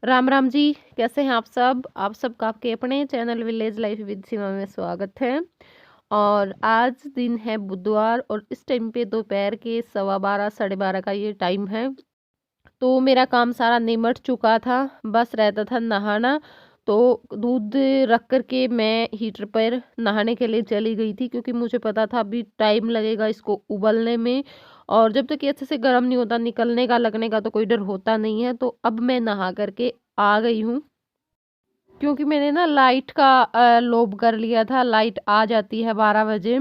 राम राम जी। कैसे हैं आप सब का आपके अपने चैनल विलेज लाइफ विद सीमा में स्वागत है। और आज दिन है बुधवार और इस टाइम पे दोपहर के 12:15 12:30 का ये टाइम है। तो मेरा काम सारा निमट चुका था, बस रहता था नहाना। तो दूध रख कर के मैं हीटर पर नहाने के लिए चली गई थी, क्योंकि मुझे पता था अभी टाइम लगेगा इसको उबलने में। और जब तक ये अच्छे से गर्म नहीं होता, निकलने का लगने का तो कोई डर होता नहीं है। तो अब मैं नहा करके आ गई हूँ, क्योंकि मैंने ना लाइट का लोभ कर लिया था। लाइट आ जाती है 12 बजे।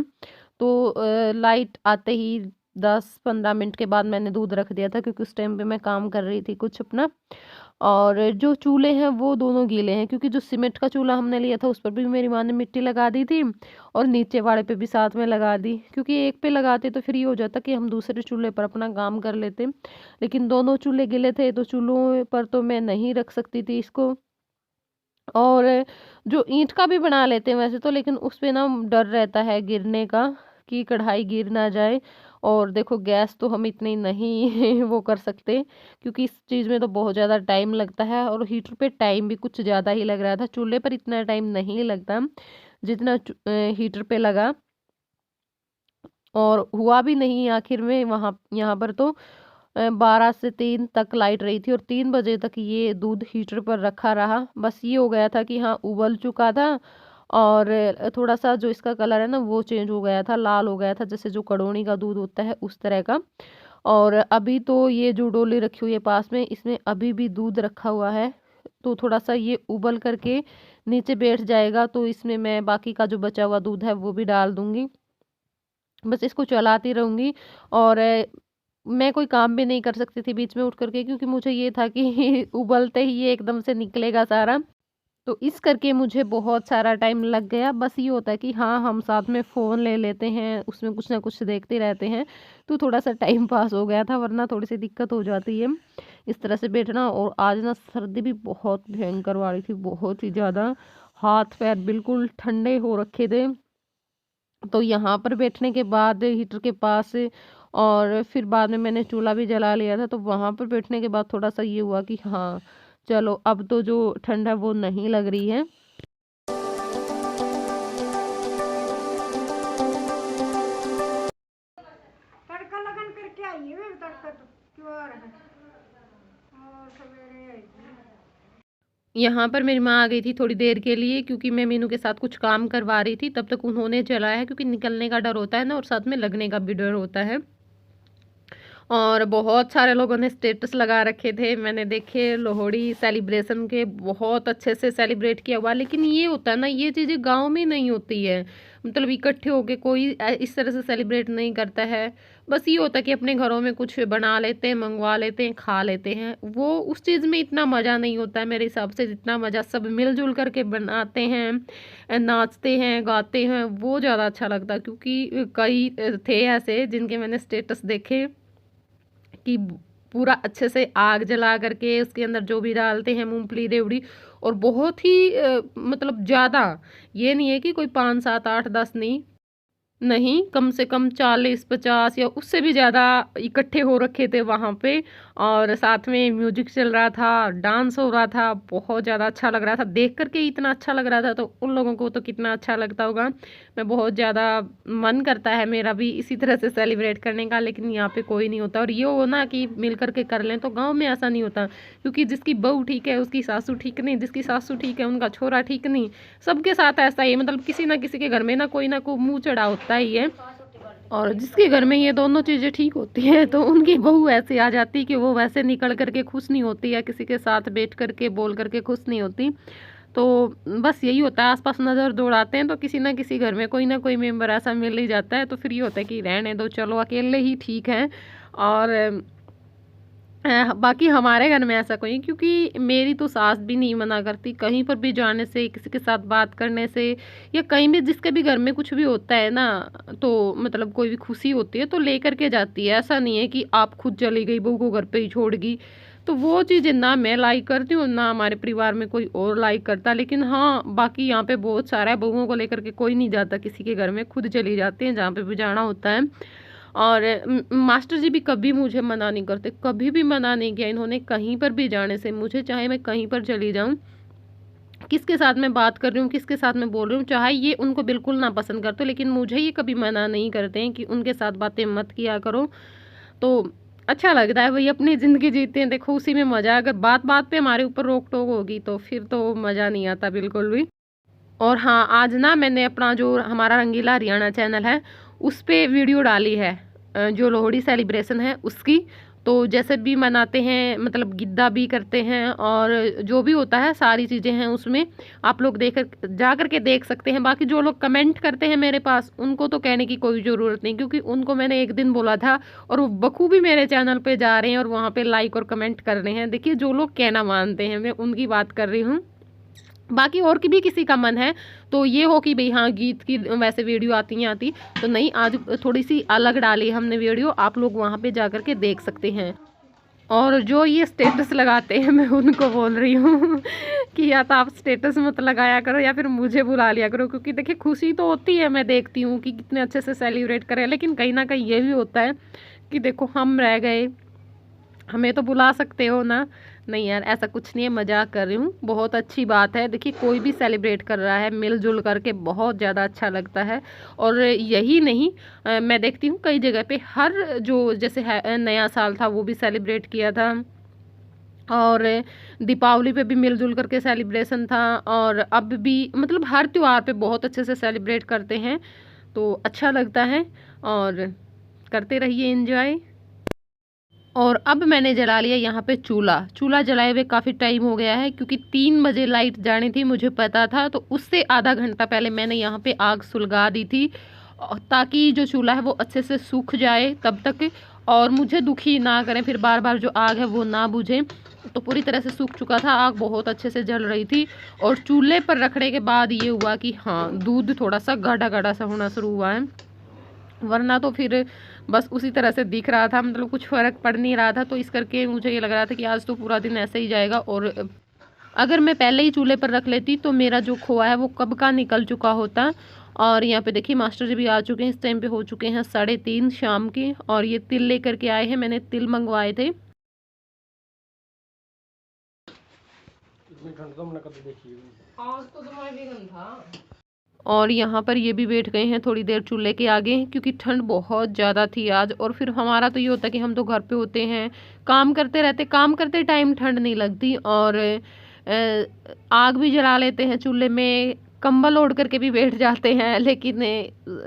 तो लाइट आते ही 10-15 मिनट के बाद मैंने दूध रख दिया था, क्योंकि उस टाइम पे मैं काम कर रही थी कुछ अपना। और जो चूल्हे हैं वो दोनों गीले हैं, क्योंकि जो सीमेंट का चूल्हा हमने लिया था उस पर भी मेरी माँ ने मिट्टी लगा दी थी। और नीचे वाले पे भी साथ में लगा दी, क्योंकि एक पे लगाते तो फिर ये हो जाता कि हम दूसरे चूल्हे पर अपना काम कर लेते। लेकिन दोनों चूल्हे गीले थे, तो चूल्हों पर तो मैं नहीं रख सकती थी इसको। और जो ईंट का भी बना लेते हैं वैसे तो, लेकिन उस पे ना डर रहता है गिरने का, कि कढ़ाई गिर ना जाए। और देखो गैस तो हम इतनी नहीं वो कर सकते, क्योंकि इस चीज़ में तो बहुत ज़्यादा टाइम लगता है। और हीटर पे टाइम भी कुछ ज़्यादा ही लग रहा था, चूल्हे पर इतना टाइम नहीं लगता जितना हीटर पे लगा। और हुआ भी नहीं आखिर में। वहाँ यहाँ पर तो 12 से 3 तक लाइट रही थी, और 3 बजे तक ये दूध हीटर पर रखा रहा। बस ये हो गया था कि हाँ उबल चुका था। और थोड़ा सा जो इसका कलर है ना वो चेंज हो गया था, लाल हो गया था, जैसे जो कड़ोनी का दूध होता है उस तरह का। और अभी तो ये जो डोली रखी हुई है पास में, इसमें अभी भी दूध रखा हुआ है। तो थोड़ा सा ये उबल करके नीचे बैठ जाएगा, तो इसमें मैं बाकी का जो बचा हुआ दूध है वो भी डाल दूंगी। बस इसको चलाती रहूंगी। और मैं कोई काम भी नहीं कर सकती थी बीच में उठ करके, क्योंकि मुझे ये था कि उबलते ही ये एकदम से निकलेगा सारा। तो इस करके मुझे बहुत सारा टाइम लग गया। बस ये होता है कि हाँ हम साथ में फ़ोन ले लेते हैं, उसमें कुछ ना कुछ देखते रहते हैं। तो थोड़ा सा टाइम पास हो गया था, वरना थोड़ी सी दिक्कत हो जाती है इस तरह से बैठना। और आज ना सर्दी भी बहुत भयंकर वाली थी, बहुत ही ज़्यादा। हाथ पैर बिल्कुल ठंडे हो रखे थे। तो यहाँ पर बैठने के बाद हीटर के पास, और फिर बाद में मैंने चूल्हा भी जला लिया था, तो वहाँ पर बैठने के बाद थोड़ा सा ये हुआ कि हाँ चलो अब तो जो ठंड है वो नहीं लग रही है। तड़का लगन करके आई है तड़का तो क्यों आ रहा है और सवेरे आई थी। यहाँ पर मेरी माँ आ गई थी थोड़ी देर के लिए, क्योंकि मैं मीनू के साथ कुछ काम करवा रही थी। तब तक उन्होंने जलाया है, क्योंकि निकलने का डर होता है ना, और साथ में लगने का भी डर होता है। और बहुत सारे लोगों ने स्टेटस लगा रखे थे, मैंने देखे लोहड़ी सेलिब्रेशन के, बहुत अच्छे से सेलिब्रेट किया हुआ। लेकिन ये होता है ना, ये चीज़ें गांव में नहीं होती है। मतलब इकट्ठे होके कोई इस तरह से सेलिब्रेट नहीं करता है। बस ये होता है कि अपने घरों में कुछ बना लेते हैं, मंगवा लेते हैं, खा लेते हैं। वो उस चीज़ में इतना मज़ा नहीं होता है मेरे हिसाब से, जितना मज़ा सब मिलजुल करके बनाते हैं, नाचते हैं, गाते हैं, वो ज़्यादा अच्छा लगता है। क्योंकि कई थे ऐसे जिनके मैंने स्टेटस देखे कि पूरा अच्छे से आग जला करके उसके अंदर जो भी डालते हैं, मूंगफली रेवड़ी, और बहुत ही मतलब ज़्यादा। ये नहीं है कि कोई 5 7 8 10 नहीं, कम से कम 40 50 या उससे भी ज़्यादा इकट्ठे हो रखे थे वहाँ पे। और साथ में म्यूजिक चल रहा था, डांस हो रहा था, बहुत ज़्यादा अच्छा लग रहा था। देख करके इतना अच्छा लग रहा था, तो उन लोगों को तो कितना अच्छा लगता होगा। मैं बहुत ज़्यादा मन करता है मेरा भी इसी तरह से सेलिब्रेट करने का, लेकिन यहाँ पे कोई नहीं होता। और ये हो ना कि मिल करके कर लें, तो गाँव में ऐसा नहीं होता, क्योंकि जिसकी बहू ठीक है उसकी सासू ठीक नहीं, जिसकी सासू ठीक है उनका छोरा ठीक नहीं। सबके साथ ऐसा ही है, मतलब किसी ना किसी के घर में ना कोई मुंह चढ़ा होता ही है। और जिसके घर में ये दोनों चीज़ें ठीक होती हैं, तो उनकी बहू ऐसे आ जाती कि वो वैसे निकल करके खुश नहीं होती, या किसी के साथ बैठ करके बोल करके खुश नहीं होती। तो बस यही होता है, आसपास नज़र दौड़ाते हैं तो किसी ना किसी घर में कोई ना कोई मेंबर ऐसा मिल ही जाता है। तो फिर ये होता है कि रहने दो, चलो अकेले ही ठीक है। और बाकी हमारे घर में ऐसा कोई, क्योंकि मेरी तो सास भी नहीं मना करती कहीं पर भी जाने से, किसी के साथ बात करने से, या कहीं भी जिसके भी घर में कुछ भी होता है ना, तो मतलब कोई भी खुशी होती है तो लेकर के जाती है। ऐसा नहीं है कि आप खुद चली गई बहू को घर पे ही छोड़ गई। तो वो चीज़ें ना मैं लाइक करती हूँ, ना हमारे परिवार में कोई और लाइक करता। लेकिन हाँ बाकी यहाँ पे बहुत सारा है, बहुओं को लेकर के कोई नहीं जाता किसी के घर में, खुद चली जाती हैं जहाँ पे भी जाना होता है। और मास्टर जी भी कभी मुझे मना नहीं करते, कभी भी मना नहीं किया इन्होंने कहीं पर भी जाने से मुझे, चाहे मैं कहीं पर चली जाऊँ, किसके साथ मैं बात कर रही हूँ, किसके साथ मैं बोल रही हूँ, चाहे ये उनको बिल्कुल ना पसंद करते, लेकिन मुझे ये कभी मना नहीं करते हैं कि उनके साथ बातें मत किया करो। तो अच्छा लगता है, वही अपनी ज़िंदगी जीते हैं, देखो उसी में मज़ा है। अगर बात बात पे हमारे ऊपर रोक टोक होगी तो फिर तो मज़ा नहीं आता बिल्कुल भी। और हाँ, आज ना मैंने अपना जो हमारा रंगीला हरियाणा चैनल है, उस पे वीडियो डाली है जो लोहड़ी सेलिब्रेशन है उसकी। तो जैसे भी मनाते हैं, मतलब गिद्दा भी करते हैं और जो भी होता है सारी चीज़ें हैं उसमें, आप लोग देख कर जा कर के देख सकते हैं। बाकी जो लोग कमेंट करते हैं मेरे पास, उनको तो कहने की कोई ज़रूरत नहीं, क्योंकि उनको मैंने एक दिन बोला था और वो बखूबी मेरे चैनल पे जा रहे हैं और वहाँ पे लाइक और कमेंट कर रहे हैं। देखिए, जो लोग कहना मानते हैं, मैं उनकी बात कर रही हूँ। बाकी और की भी किसी का मन है तो ये हो कि भाई हाँ, गीत की वैसे वीडियो आती तो नहीं, आज थोड़ी सी अलग डाली हमने वीडियो, आप लोग वहाँ पे जा कर के देख सकते हैं। और जो ये स्टेटस लगाते हैं, मैं उनको बोल रही हूँ कि या तो आप स्टेटस मत लगाया करो या फिर मुझे बुला लिया करो, क्योंकि देखिए खुशी तो होती है, मैं देखती हूँ कि कितने अच्छे से सेलिब्रेट करें, लेकिन कहीं ना कहीं ये भी होता है कि देखो हम रह गए, हमें तो बुला सकते हो ना। नहीं यार, ऐसा कुछ नहीं है, मजाक कर रही हूँ, बहुत अच्छी बात है। देखिए, कोई भी सेलिब्रेट कर रहा है मिलजुल करके, बहुत ज़्यादा अच्छा लगता है। और यही नहीं, मैं देखती हूँ कई जगह पे हर जो जैसे है नया साल था वो भी सेलिब्रेट किया था, और दीपावली पे भी मिलजुल करके सेलिब्रेशन था, और अब भी मतलब हर त्यौहार पे बहुत अच्छे से सेलिब्रेट करते हैं, तो अच्छा लगता है। और करते रहिए एंजॉय। और अब मैंने जला लिया यहाँ पे चूल्हा। चूल्हा जलाए हुए काफ़ी टाइम हो गया है, क्योंकि 3 बजे लाइट जानी थी, मुझे पता था, तो उससे आधा घंटा पहले मैंने यहाँ पे आग सुलगा दी थी, ताकि जो चूल्हा है वो अच्छे से सूख जाए तब तक, और मुझे दुखी ना करें, फिर बार बार जो आग है वो ना बुझे। तो पूरी तरह से सूख चुका था, आग बहुत अच्छे से जल रही थी। और चूल्हे पर रखने के बाद ये हुआ कि हाँ, दूध थोड़ा सा गाढ़ा गाढ़ा सा होना शुरू हुआ है, वरना तो फिर बस उसी तरह से दिख रहा था, मतलब कुछ फ़र्क पड़ नहीं रहा था। तो इस करके मुझे ये लग रहा था कि आज तो पूरा दिन ऐसे ही जाएगा, और अगर मैं पहले ही चूल्हे पर रख लेती तो मेरा जो खोआ है वो कब का निकल चुका होता। और यहाँ पे देखिए मास्टर जी भी आ चुके हैं, इस टाइम पे हो चुके हैं 3:30 शाम के, और ये तिल लेकर के आए हैं, मैंने तिल मंगवाए थे। आज तो तुम्हारा भी गंदा था। और यहाँ पर ये भी बैठ गए हैं थोड़ी देर चूल्हे के आगे, क्योंकि ठंड बहुत ज़्यादा थी आज। और फिर हमारा तो ये होता है कि हम तो घर पे होते हैं, काम करते रहते, काम करते टाइम ठंड नहीं लगती, और आग भी जला लेते हैं चूल्हे में, कंबल ओढ़ करके भी बैठ जाते हैं। लेकिन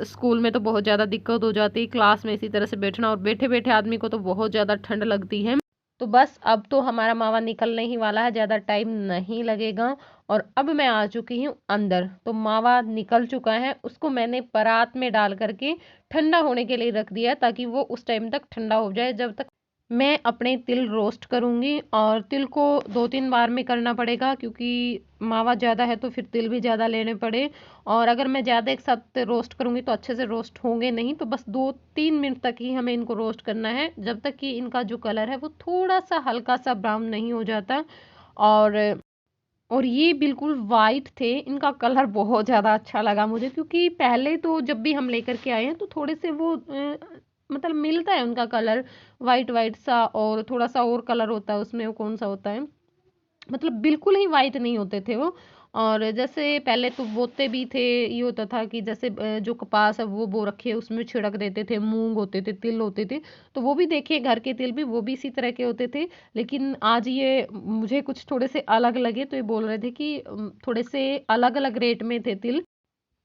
स्कूल में तो बहुत ज़्यादा दिक्कत हो जाती है, क्लास में इसी तरह से बैठना, और बैठे बैठे आदमी को तो बहुत ज़्यादा ठंड लगती है। तो बस अब तो हमारा मावा निकलने ही वाला है, ज़्यादा टाइम नहीं लगेगा। और अब मैं आ चुकी हूँ अंदर, तो मावा निकल चुका है, उसको मैंने परात में डाल करके ठंडा होने के लिए रख दिया, ताकि वो उस टाइम तक ठंडा हो जाए, जब तक मैं अपने तिल रोस्ट करूँगी। और तिल को 2-3 बार में करना पड़ेगा, क्योंकि मावा ज़्यादा है तो फिर तिल भी ज़्यादा लेने पड़े। और अगर मैं ज़्यादा एक साथ रोस्ट करूँगी तो अच्छे से रोस्ट होंगे नहीं, तो बस 2-3 मिनट तक ही हमें इनको रोस्ट करना है, जब तक कि इनका जो कलर है वो थोड़ा सा हल्का सा ब्राउन नहीं हो जाता। और और ये बिल्कुल वाइट थे, इनका कलर बहुत ज़्यादा अच्छा लगा मुझे, क्योंकि पहले तो जब भी हम लेकर के आए हैं तो थोड़े से वो मतलब मिलता है उनका कलर वाइट वाइट सा, और थोड़ा सा और कलर होता है उसमें, वो कौन सा होता है, मतलब बिल्कुल ही वाइट नहीं होते थे वो। और जैसे पहले तो बोते भी थे, ये होता था कि जैसे जो कपास है वो बो रखे उसमें छिड़क देते थे, मूंग होते थे, तिल होते थे, तो वो भी देखिए घर के तिल भी वो भी इसी तरह के होते थे। लेकिन आज ये मुझे कुछ थोड़े से अलग लगे, तो ये बोल रहे थे कि थोड़े से अलग अलग रेट में थे तिल।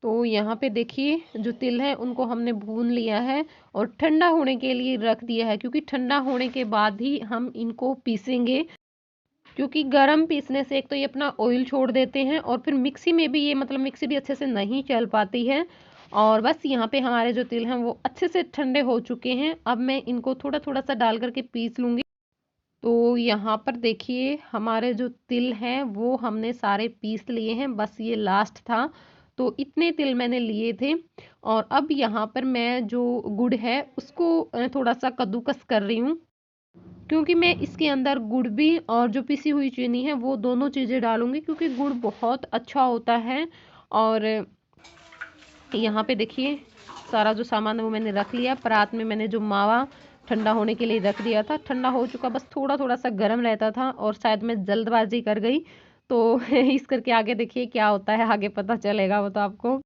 तो यहाँ पे देखिए जो तिल है उनको हमने भून लिया है और ठंडा होने के लिए रख दिया है, क्योंकि ठंडा होने के बाद ही हम इनको पीसेंगे, क्योंकि गरम पीसने से एक तो ये अपना ऑयल छोड़ देते हैं, और फिर मिक्सी में भी ये मतलब मिक्सी भी अच्छे से नहीं चल पाती है। और बस यहाँ पे हमारे जो तिल हैं वो अच्छे से ठंडे हो चुके हैं, अब मैं इनको थोड़ा थोड़ा सा डाल करके पीस लूँगी। तो यहाँ पर देखिए हमारे जो तिल हैं वो हमने सारे पीस लिए हैं, बस ये लास्ट था, तो इतने तिल मैंने लिए थे। और अब यहाँ पर मैं जो गुड़ है उसको थोड़ा सा कद्दूकस कर रही हूँ, क्योंकि मैं इसके अंदर गुड़ भी और जो पिसी हुई चीनी है वो दोनों चीज़ें डालूंगी, क्योंकि गुड़ बहुत अच्छा होता है। और यहाँ पे देखिए सारा जो सामान है वो मैंने रख लिया। परात में मैंने जो मावा ठंडा होने के लिए रख दिया था, ठंडा हो चुका, बस थोड़ा थोड़ा सा गर्म रहता था और शायद मैं जल्दबाजी कर गई। तो इस करके आगे देखिए क्या होता है, आगे पता चलेगा वो तो आपको।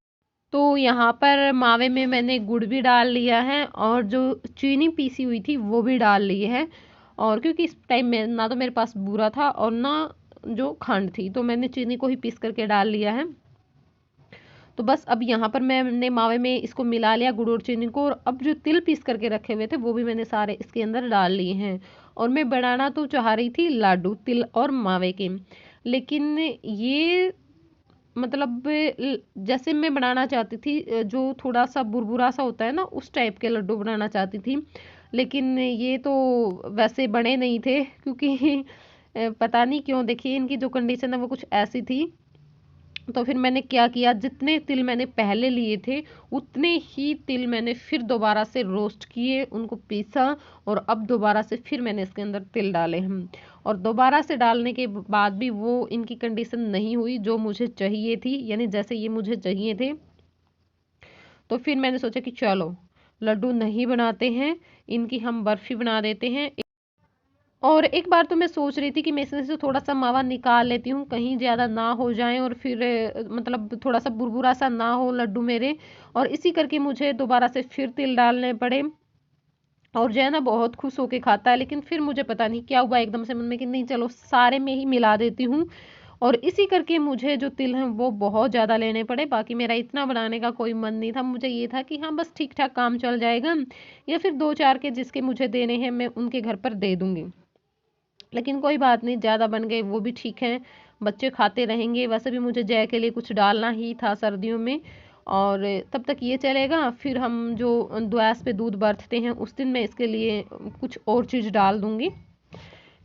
तो यहाँ पर मावे में मैंने गुड़ भी डाल लिया है और जो चीनी पीसी हुई थी वो भी डाल ली है। और क्योंकि इस टाइम में ना तो मेरे पास बूरा था और ना जो खंड थी, तो मैंने चीनी को ही पीस करके डाल लिया है। तो बस अब यहाँ पर मैंने मावे में इसको मिला लिया, गुड़ और चीनी को, और अब जो तिल पीस करके रखे हुए थे वो भी मैंने सारे इसके अंदर डाल लिए हैं। और मैं बनाना तो चाह रही थी लाडू तिल और मावे के, लेकिन ये मतलब जैसे मैं बनाना चाहती थी, जो थोड़ा सा बुरबुरा सा होता है ना, उस टाइप के लड्डू बनाना चाहती थी। लेकिन ये तो वैसे बने नहीं थे, क्योंकि पता नहीं क्यों, देखिए इनकी जो कंडीशन है वो कुछ ऐसी थी। तो फिर मैंने क्या किया, जितने तिल मैंने पहले लिए थे उतने ही तिल मैंने फिर दोबारा से रोस्ट किए, उनको पीसा, और अब दोबारा से फिर मैंने इसके अंदर तिल डाले हम। और दोबारा से डालने के बाद भी वो इनकी कंडीशन नहीं हुई जो मुझे चाहिए थी, यानी जैसे ये मुझे चाहिए थे। तो फिर मैंने सोचा कि चलो लड्डू नहीं बनाते हैं, इनकी हम बर्फी बना देते हैं। और एक बार तो मैं सोच रही थी कि मैं इसमें से थोड़ा सा मावा निकाल लेती हूँ, कहीं ज़्यादा ना हो जाए और फिर मतलब थोड़ा सा बुरबुरा सा ना हो लड्डू मेरे, और इसी करके मुझे दोबारा से फिर तिल डालने पड़े। और जो है ना बहुत खुश होके खाता है, लेकिन फिर मुझे पता नहीं क्या हुआ, एकदम से मन में कि नहीं चलो सारे में ही मिला देती हूँ। और इसी करके मुझे जो तिल हैं वो बहुत ज़्यादा लेने पड़े। बाकी मेरा इतना बनाने का कोई मन नहीं था, मुझे ये था कि हाँ बस ठीक ठाक काम चल जाएगा, या फिर 2-4 के जिसके मुझे देने हैं मैं उनके घर पर दे दूँगी। लेकिन कोई बात नहीं, ज़्यादा बन गए वो भी ठीक है, बच्चे खाते रहेंगे। वैसे भी मुझे जय के लिए कुछ डालना ही था सर्दियों में, और तब तक ये चलेगा। फिर हम जो द्वास पे दूध बरतते हैं उस दिन मैं इसके लिए कुछ और चीज़ डाल दूँगी,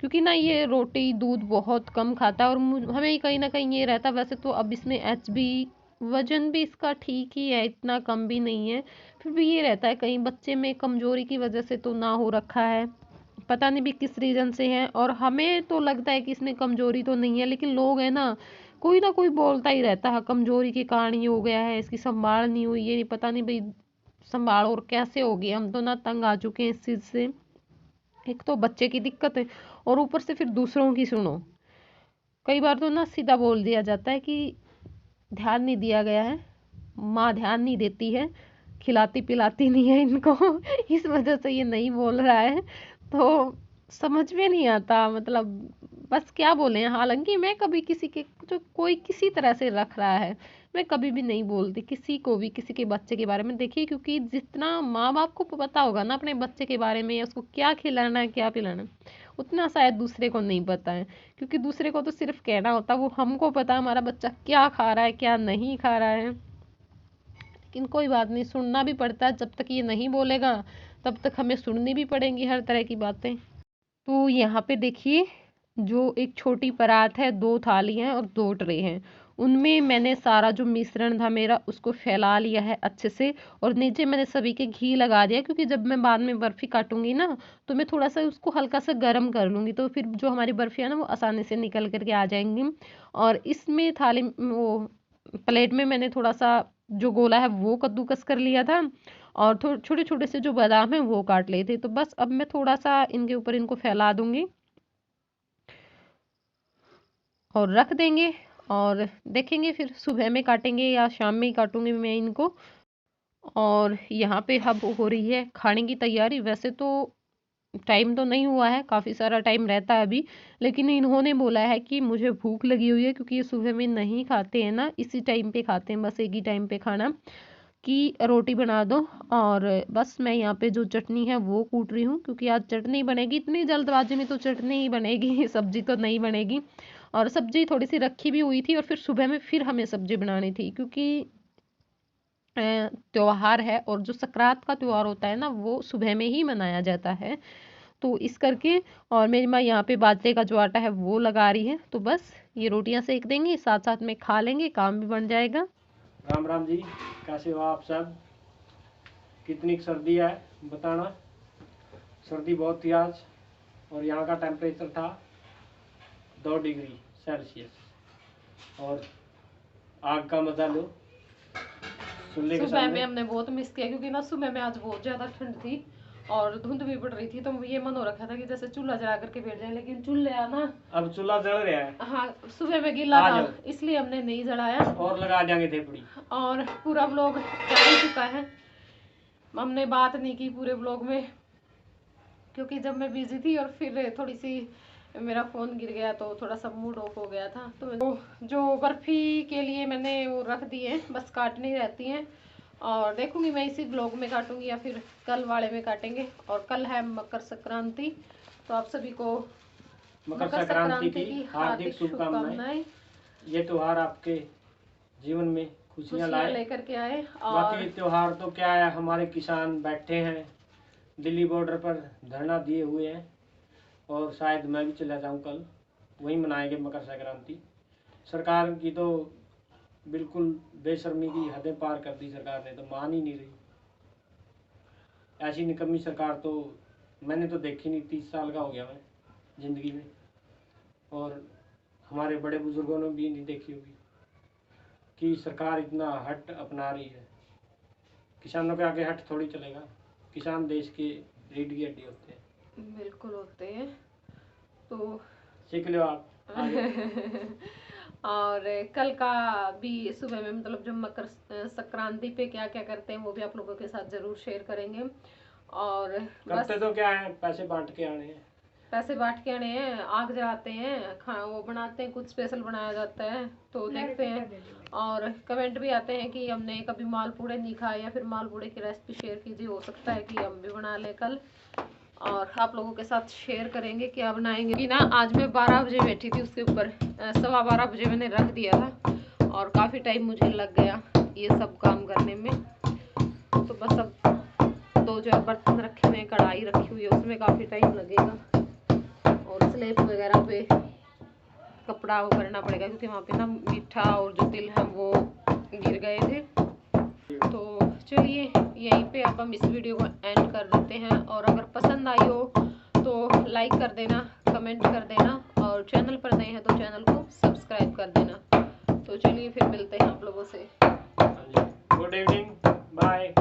क्योंकि ना ये रोटी दूध बहुत कम खाता है, और हमें कहीं ना कहीं ये रहता। वैसे तो अब इसमें HB वजन भी इसका ठीक ही है, इतना कम भी नहीं है, फिर भी ये रहता है कहीं बच्चे में कमजोरी की वजह से तो ना हो रखा है, पता नहीं भी किस रीजन से है। और हमें तो लगता है कि इसमें कमजोरी तो नहीं है, लेकिन लोग हैं ना कोई बोलता ही रहता है कमजोरी के कारण ही हो गया है, इसकी संभाल नहीं हुई, ये नहीं पता नहीं भाई संभाल और कैसे होगी। हम तो ना तंग आ चुके हैं इस चीज से, एक तो बच्चे की दिक्कत है और ऊपर से फिर दूसरों की सुनो। कई बार तो ना सीधा बोल दिया जाता है कि ध्यान नहीं दिया गया है, माँ ध्यान नहीं देती है, खिलाती पिलाती नहीं है इनको, इस वजह से ये नहीं बोल रहा है। तो समझ में नहीं आता, मतलब बस क्या बोले। हालांकि मैं कभी किसी के जो कोई किसी तरह से रख रहा है, मैं कभी भी नहीं बोलती किसी को भी किसी के बच्चे के बारे में। देखिए क्योंकि जितना माँ बाप को पता होगा ना अपने बच्चे के बारे में, उसको क्या खिलाना है क्या पिलाना है, उतना शायद दूसरे को नहीं पता है। क्योंकि दूसरे को तो सिर्फ कहना होता है, वो हमको पता है हमारा बच्चा क्या खा रहा है क्या नहीं खा रहा है। लेकिन कोई बात नहीं, सुनना भी पड़ता है, जब तक ये नहीं बोलेगा तब तक हमें सुननी भी पड़ेंगी हर तरह की बातें। तो यहाँ पे देखिए जो एक छोटी परात है, 2 थाली हैं और 2 ट्रे हैं, उनमें मैंने सारा जो मिश्रण था मेरा उसको फैला लिया है अच्छे से। और नीचे मैंने सभी के घी लगा दिया, क्योंकि जब मैं बाद में बर्फी काटूंगी ना तो मैं थोड़ा सा उसको हल्का सा गर्म कर लूंगी, तो फिर जो हमारी बर्फी है ना वो आसानी से निकल करके आ जाएंगी। और इसमें थाली वो प्लेट में मैंने थोड़ा सा जो गोला है वो कद्दूकस कर लिया था, और थोड़े छोटे छोटे से जो बादाम है वो काट लिए थे। तो बस अब मैं थोड़ा सा इनके ऊपर इनको फैला दूंगी और रख देंगे, और देखेंगे फिर सुबह में काटेंगे या शाम में ही काटूंगी मैं इनको। और यहाँ पे अब हो रही है खाने की तैयारी। वैसे तो टाइम तो नहीं हुआ है, काफ़ी सारा टाइम रहता है अभी, लेकिन इन्होंने बोला है कि मुझे भूख लगी हुई है, क्योंकि ये सुबह में नहीं खाते हैं ना, इसी टाइम पे खाते हैं, बस एक ही टाइम पे खाना, कि रोटी बना दो। और बस मैं यहाँ पे जो चटनी है वो कूट रही हूँ, क्योंकि आज चटनी बनेगी, इतनी जल्दबाजी में तो चटनी ही बनेगी, सब्जी तो नहीं बनेगी। और सब्जी थोड़ी सी रखी भी हुई थी, और फिर सुबह में फिर हमें सब्जी बनानी थी, क्योंकि त्योहार है, और जो सकरात का त्योहार होता है ना वो सुबह में ही मनाया जाता है। तो इस करके, और मेरी माँ यहाँ पे बाजरे का जो आटा है वो लगा रही है, तो बस ये रोटियां सेक देंगे, साथ साथ में खा लेंगे, काम भी बन जाएगा। राम राम जी, कैसे हो आप सब? कितनी सर्दी है बताना। सर्दी बहुत थी आज, और यहाँ का टेम्परेचर था 2 डिग्री सेल्सियस। और आग का मजा लो, चूल्हे के सुबह में सामने। हमने बहुत मिस किया क्योंकि ना सुबह में आज बहुत ज़्यादा ठंड थी और धुंध भी पड़ रही थी, तो ये मन हो रखा था कि जैसे चूल्हा जला करके बैठ जाए, लेकिन चूल्हा ना अब चूल्हा जल रहा है। हाँ सुबह में गीला आ था जाओ। इसलिए हमने नहीं जलाया और लगा देंगे थेपड़ी। और पूरा व्लॉग जा ही चुका है। हमने बात नहीं की पूरे व्लॉग में क्योंकि जब मैं बिजी थी और फिर थोड़ी सी मेरा फ़ोन गिर गया तो थोड़ा सा मूड ऑफ हो गया था। तो जो बर्फ़ी के लिए मैंने वो रख दी है, बस काटनी रहती हैं और देखूंगी मैं इसी ब्लॉग में काटूंगी या फिर कल वाले में काटेंगे। और कल है मकर संक्रांति, तो आप सभी को मकर संक्रांति की हार्दिक शुभकामनाएं। ये त्योहार आपके जीवन में खुशियां लाए, लेकर के आए। और बाकी त्योहार तो क्या है, हमारे किसान बैठे हैं दिल्ली बॉर्डर पर धरना दिए हुए हैं और शायद मैं भी चला जाऊं कल, वहीं मनाएंगे मकर संक्रांति। सरकार की तो बिल्कुल बेशर्मी की हदें पार कर दी सरकार ने, तो मान ही नहीं रही। ऐसी निकम्मी सरकार तो मैंने तो देखी नहीं, 30 साल का हो गया मैं ज़िंदगी में, और हमारे बड़े बुजुर्गों ने भी नहीं देखी होगी कि सरकार इतना हट अपना रही है। किसानों के आगे हट थोड़ी चलेगा, किसान देश के रीढ़ की हड्डी होते हैं। बिल्कुल होते हैं, तो सीख लो आप आगे। और कल का भी सुबह में मतलब जो मकर संक्रांति पे क्या क्या करते हैं वो भी आप लोगों के साथ जरूर शेयर करेंगे। और करते तो क्या है, पैसे बांट के आने हैं। पैसे बांट के आने हैं, आग जलाते हैं, वो बनाते हैं, कुछ स्पेशल बनाया जाता है तो देखते हैं। और कमेंट भी आते हैं कि हमने कभी मालपूड़े नहीं खाए या फिर मालपूड़े की रेसिपी शेयर कीजिए, हो सकता है कि हम भी बना लें कल और आप लोगों के साथ शेयर करेंगे क्या बनाएंगे कि ना। आज मैं 12 बजे बैठी थी उसके ऊपर, 12:15 बजे मैंने रख दिया था और काफ़ी टाइम मुझे लग गया ये सब काम करने में। तो बस अब 2 जो बर्तन रखे हुए हैं, कढ़ाई रखी हुई है, उसमें काफ़ी टाइम लगेगा और स्लेब वगैरह पे कपड़ा वो करना पड़ेगा क्योंकि वहाँ पे ना मीठा और जो तिल है वो गिर गए थे। तो चलिए यहीं पे अब हम इस वीडियो को एंड कर देते हैं, और अगर पसंद आई हो तो लाइक कर देना, कमेंट कर देना और चैनल पर नए हैं तो चैनल को सब्सक्राइब कर देना। तो चलिए फिर मिलते हैं आप लोगों से। Good evening, bye.